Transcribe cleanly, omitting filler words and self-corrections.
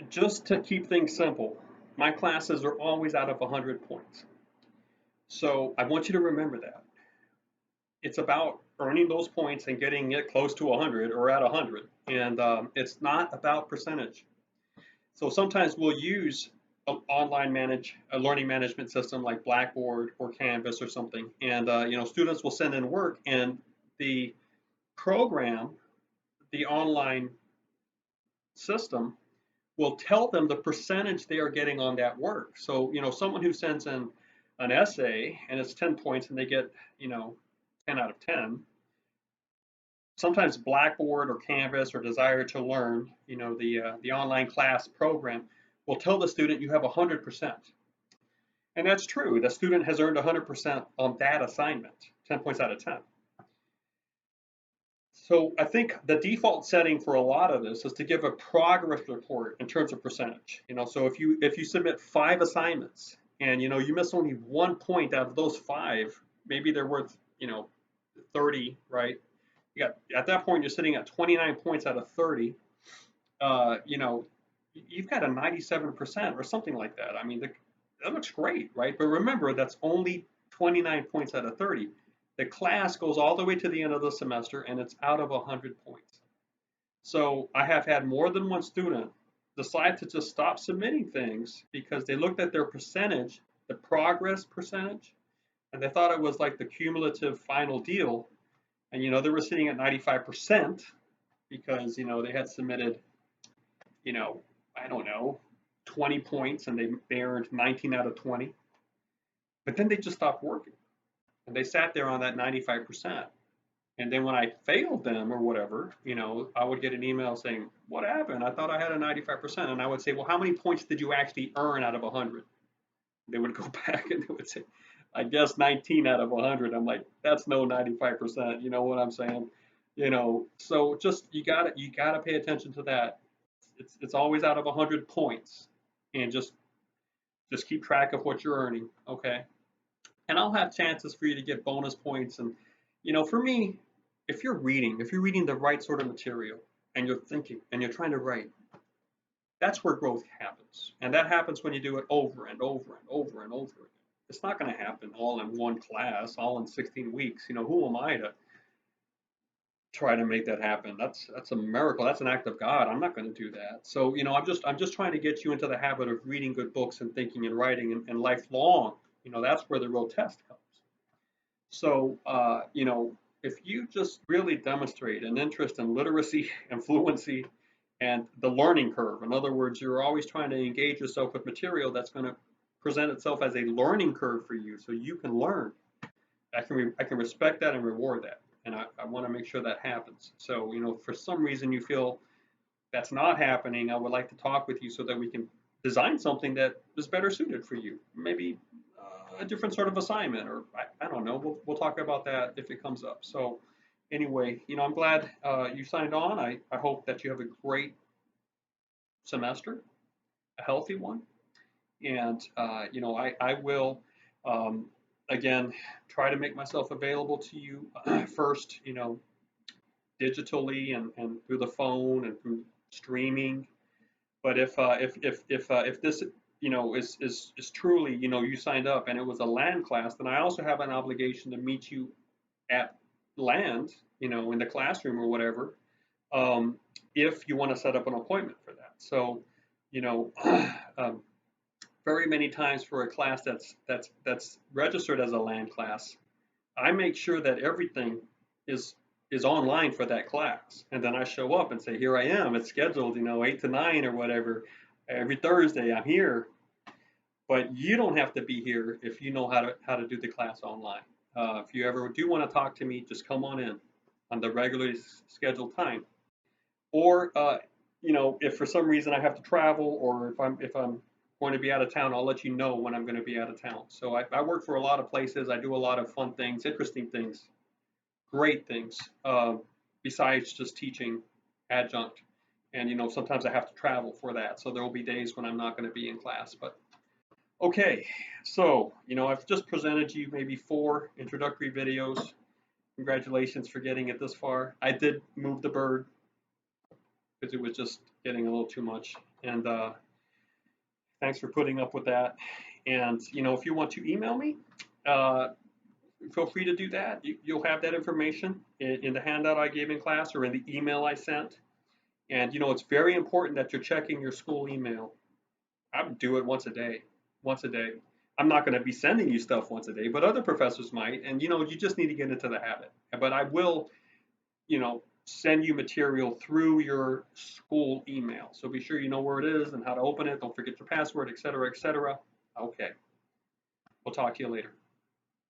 Just to keep things simple, my classes are always out of 100 points. So I want you to remember that. It's about earning those points and getting it close to 100 or at 100. And it's not about percentage. So sometimes we'll use an online a learning management system like Blackboard or Canvas or something. And students will send in work and the program, the online system will tell them the percentage they are getting on that work. So, someone who sends in an essay and it's 10 points and they get, 10 out of 10, sometimes Blackboard or Canvas or Desire to Learn, the online class program will tell the student you have 100%. And that's true. The student has earned 100% on that assignment, 10 points out of 10. So I think the default setting for a lot of this is to give a progress report in terms of percentage. So if you submit 5 assignments and you miss only 1 point out of those 5, maybe they're worth 30, right? You got at that point you're sitting at 29 points out of 30. You've got a 97% or something like that. I mean, that looks great, right? But remember, that's only 29 points out of 30. The class goes all the way to the end of the semester and it's out of 100 points. So I have had more than one student decide to just stop submitting things because they looked at their percentage, the progress percentage, and they thought it was like the cumulative final deal. And they were sitting at 95% because they had submitted, I don't know, 20 points and they earned 19 out of 20. But then they just stopped working and they sat there on that 95%. And then when I failed them or whatever, I would get an email saying, "What happened? I thought I had a 95%." And I would say, "Well, how many points did you actually earn out of 100?" They would go back and they would say, "I guess 19 out of 100." I'm like, "That's no 95%." You know what I'm saying? So just you gotta pay attention to that. It's always out of 100 points, and just keep track of what you're earning, okay? And I'll have chances for you to get bonus points. And for me, if you're reading the right sort of material and you're thinking and you're trying to write, that's where growth happens. And that happens when you do it over and over and over and over again. It's not going to happen all in one class, all in 16 weeks. Who am I to try to make that happen? That's a miracle. That's an act of God. I'm not going to do that. So, I'm just trying to get you into the habit of reading good books and thinking and writing and lifelong. That's where the real test comes. So, if you just really demonstrate an interest in literacy and fluency and the learning curve, in other words, you're always trying to engage yourself with material that's going to present itself as a learning curve for you so you can learn. I can respect that and reward that. And I want to make sure that happens. So, for some reason you feel that's not happening, I would like to talk with you so that we can design something that is better suited for you. Maybe a different sort of assignment, or I don't know. We'll talk about that if it comes up. So anyway, I'm glad you signed on. I hope that you have a great semester, a healthy one, and I will again try to make myself available to you first, digitally and through the phone and through streaming. But if this is truly you signed up and it was a land class, then I also have an obligation to meet you at land, in the classroom or whatever, um, if you want to set up an appointment for that. So, you know, um, very many times for a class that's registered as a land class, I make sure that everything is is online for that class, and then I show up and say, "Here I am. It's scheduled, 8 to 9 or whatever. Every Thursday, I'm here." But you don't have to be here if you know how to do the class online. If you ever do want to talk to me, just come on in on the regularly scheduled time. Or if for some reason I have to travel, or if I'm going to be out of town, I'll let you know when I'm going to be out of town. So I work for a lot of places. I do a lot of fun things, interesting things, great things, besides just teaching adjunct. And sometimes I have to travel for that. So there will be days when I'm not going to be in class. But okay, so I've just presented you maybe 4 introductory videos. Congratulations for getting it this far. I did move the bird because it was just getting a little too much. And thanks for putting up with that. And if you want to email me, uh, feel free to do that. You'll have that information in the handout I gave in class or in the email I sent. And it's very important that you're checking your school email. I would do it once a day, once a day. I'm not going to be sending you stuff once a day, but other professors might. And you just need to get into the habit. But I will, send you material through your school email. So be sure you know where it is and how to open it. Don't forget your password, et cetera, et cetera. Okay. We'll talk to you later.